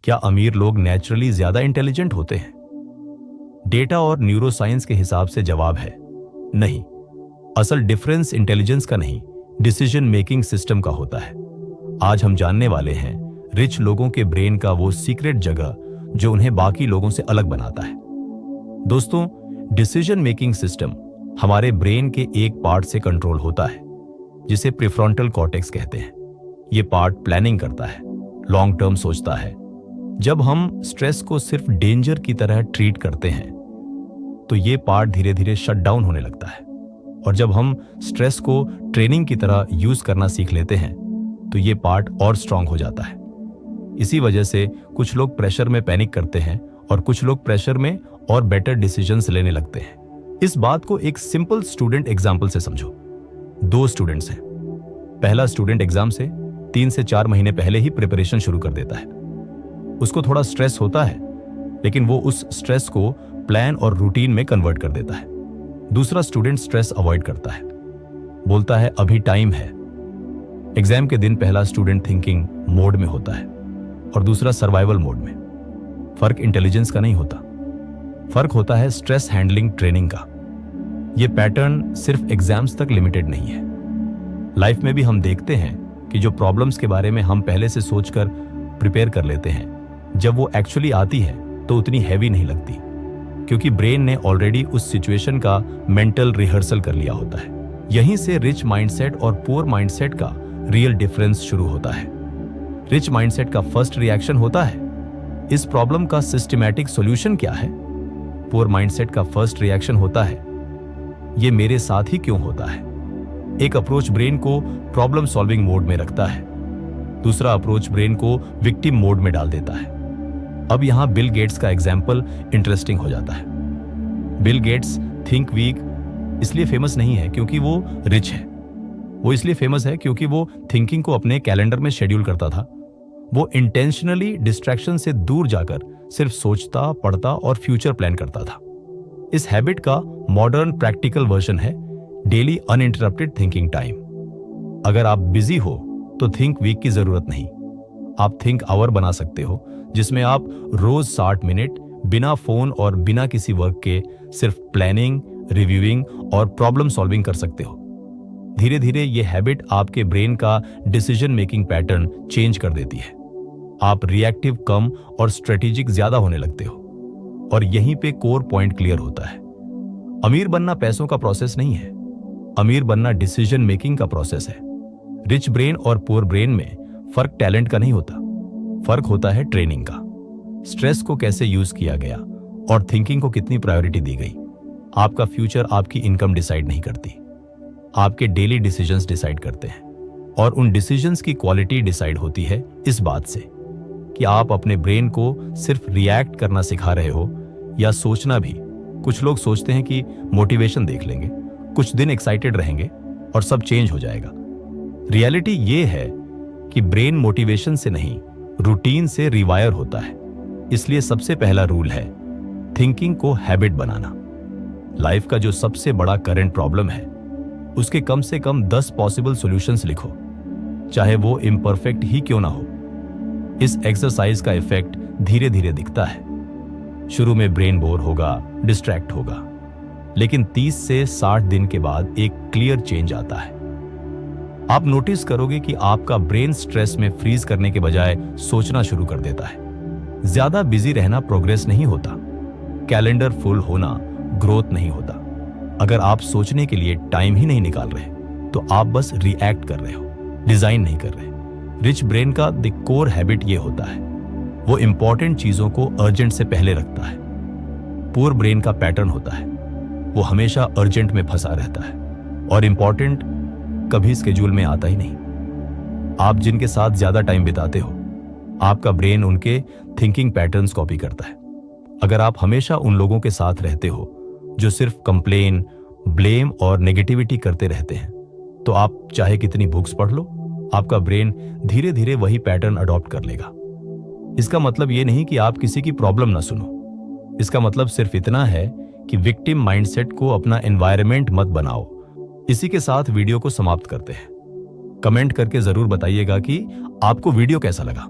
क्या अमीर लोग नेचुरली ज्यादा इंटेलिजेंट होते हैं? डेटा और न्यूरोसाइंस के हिसाब से जवाब है नहीं। असल डिफरेंस इंटेलिजेंस का नहीं, डिसीजन मेकिंग सिस्टम का होता है। आज हम जानने वाले हैं रिच लोगों के ब्रेन का वो सीक्रेट जगह जो उन्हें बाकी लोगों से अलग बनाता है। दोस्तों, डिसीजन मेकिंग सिस्टम हमारे ब्रेन के एक पार्ट से कंट्रोल होता है जिसे प्रीफ्रंटल कॉर्टेक्स कहते हैं। यह पार्ट प्लानिंग करता है, लॉन्ग टर्म सोचता है। जब हम स्ट्रेस को सिर्फ डेंजर की तरह ट्रीट करते हैं तो ये पार्ट धीरे धीरे शट डाउन होने लगता है, और जब हम स्ट्रेस को ट्रेनिंग की तरह यूज करना सीख लेते हैं तो ये पार्ट और स्ट्रांग हो जाता है। इसी वजह से कुछ लोग प्रेशर में पैनिक करते हैं और कुछ लोग प्रेशर में और बेटर डिसीजंस लेने लगते हैं। इस बात को एक सिंपल स्टूडेंट एग्जाम्पल से समझो। 2 स्टूडेंट्स हैं। पहला स्टूडेंट एग्जाम से 3 से 4 महीने पहले ही प्रिपरेशन शुरू कर देता है। उसको थोड़ा स्ट्रेस होता है, लेकिन वो उस स्ट्रेस को प्लान और रूटीन में कन्वर्ट कर देता है। दूसरा स्टूडेंट स्ट्रेस अवॉइड करता है, बोलता है अभी टाइम है। एग्जाम के दिन पहला स्टूडेंट थिंकिंग मोड में होता है और दूसरा सर्वाइवल मोड में। फर्क इंटेलिजेंस का नहीं होता, फर्क होता है स्ट्रेस हैंडलिंग ट्रेनिंग का। यह पैटर्न सिर्फ एग्जाम्स तक लिमिटेड नहीं है। लाइफ में भी हम देखते हैं कि जो प्रॉब्लम्स के बारे में हम पहले से सोचकर प्रिपेयर कर लेते हैं, जब वो एक्चुअली आती है तो उतनी हैवी नहीं लगती, क्योंकि ब्रेन ने ऑलरेडी उस सिचुएशन का मेंटल रिहर्सल कर लिया होता है। यहीं से रिच माइंडसेट और पुअर माइंडसेट का रियल डिफरेंस शुरू होता है। रिच माइंडसेट का फर्स्ट रिएक्शन होता है, इस प्रॉब्लम का सिस्टमैटिक सॉल्यूशन क्या है। पुअर माइंडसेट का फर्स्ट रिएक्शन होता है, ये मेरे साथ ही क्यों होता है। एक अप्रोच ब्रेन को प्रॉब्लम सॉल्विंग मोड में रखता है, दूसरा अप्रोच ब्रेन को विक्टिम मोड में डाल देता है। अब यहां बिल गेट्स का एग्जाम्पल इंटरेस्टिंग हो जाता है। बिल गेट्स थिंक वीक इसलिए फेमस नहीं है क्योंकि वो रिच है, वो इसलिए फेमस है क्योंकि वो थिंकिंग को अपने कैलेंडर में शेड्यूल करता था। वो इंटेंशनली डिस्ट्रैक्शन से दूर जाकर सिर्फ सोचता, पढ़ता और फ्यूचर प्लान करता था। इस हैबिट का मॉडर्न प्रैक्टिकल वर्जन है डेली अनइंटरप्टेड थिंकिंग टाइम। अगर आप बिजी हो तो थिंक वीक की जरूरत नहीं, आप थिंक आवर बना सकते हो, जिसमें आप रोज 60 मिनट बिना फोन और बिना किसी वर्क के सिर्फ प्लानिंग, रिव्यूइंग और प्रॉब्लम सॉल्विंग कर सकते हो। धीरे धीरे ये हैबिट आपके ब्रेन का डिसीजन मेकिंग पैटर्न चेंज कर देती है। आप रिएक्टिव कम और स्ट्रेटेजिक ज्यादा होने लगते हो, और यहीं पे कोर पॉइंट क्लियर होता है। अमीर बनना पैसों का प्रोसेस नहीं है, अमीर बनना डिसीजन मेकिंग का प्रोसेस है। रिच ब्रेन और पुअर ब्रेन में फर्क टैलेंट का नहीं होता, फर्क होता है ट्रेनिंग का। स्ट्रेस को कैसे यूज किया गया और थिंकिंग को कितनी प्रायोरिटी दी गई। आपका फ्यूचर आपकी इनकम डिसाइड नहीं करती, आपके डेली डिसीजंस डिसाइड करते हैं, और उन डिसीजंस की क्वालिटी डिसाइड होती है इस बात से कि आप अपने ब्रेन को सिर्फ रिएक्ट करना सिखा रहे हो या सोचना भी। कुछ लोग सोचते हैं कि मोटिवेशन देख लेंगे, कुछ दिन एक्साइटेड रहेंगे और सब चेंज हो जाएगा। रियलिटी ये है कि ब्रेन मोटिवेशन से नहीं, रूटीन से रिवायर होता है। इसलिए सबसे पहला रूल है थिंकिंग को हैबिट बनाना। लाइफ का जो सबसे बड़ा करंट प्रॉब्लम है उसके कम से कम 10 पॉसिबल सॉल्यूशंस लिखो, चाहे वो इम्परफेक्ट ही क्यों ना हो। इस एक्सरसाइज का इफेक्ट धीरे धीरे दिखता है। शुरू में ब्रेन बोर होगा, डिस्ट्रैक्ट होगा, लेकिन 30 से 60 दिन के बाद एक क्लियर चेंज आता है। आप नोटिस करोगे कि आपका ब्रेन स्ट्रेस में फ्रीज करने के बजाय सोचना शुरू कर देता है। ज्यादा बिजी रहना प्रोग्रेस नहीं होता, कैलेंडर फुल होना ग्रोथ नहीं होता। अगर आप सोचने के लिए टाइम ही नहीं निकाल रहे तो आप बस रिएक्ट कर रहे हो, डिजाइन नहीं कर रहे। रिच ब्रेन का द कोर हैबिट ये होता है, वो इंपॉर्टेंट चीजों को अर्जेंट से पहले रखता है। पुअर ब्रेन का पैटर्न होता है, वो हमेशा अर्जेंट में फंसा रहता है और इंपॉर्टेंट कभी स्केड्यूल में आता ही नहीं। आप जिनके साथ ज्यादा टाइम बिताते हो, आपका ब्रेन उनके थिंकिंग पैटर्न्स कॉपी करता है। अगर आप हमेशा उन लोगों के साथ रहते हो जो सिर्फ कंप्लेन, ब्लेम और नेगेटिविटी करते रहते हैं, तो आप चाहे कितनी बुक्स पढ़ लो, आपका ब्रेन धीरे धीरे वही पैटर्न अडॉप्ट कर लेगा। इसका मतलब ये नहीं कि आप किसी की प्रॉब्लम ना सुनो, इसका मतलब सिर्फ इतना है कि विक्टिम माइंडसेट को अपना एनवायरनमेंट मत बनाओ। इसी के साथ वीडियो को समाप्त करते हैं। कमेंट करके जरूर बताइएगा कि आपको वीडियो कैसा लगा।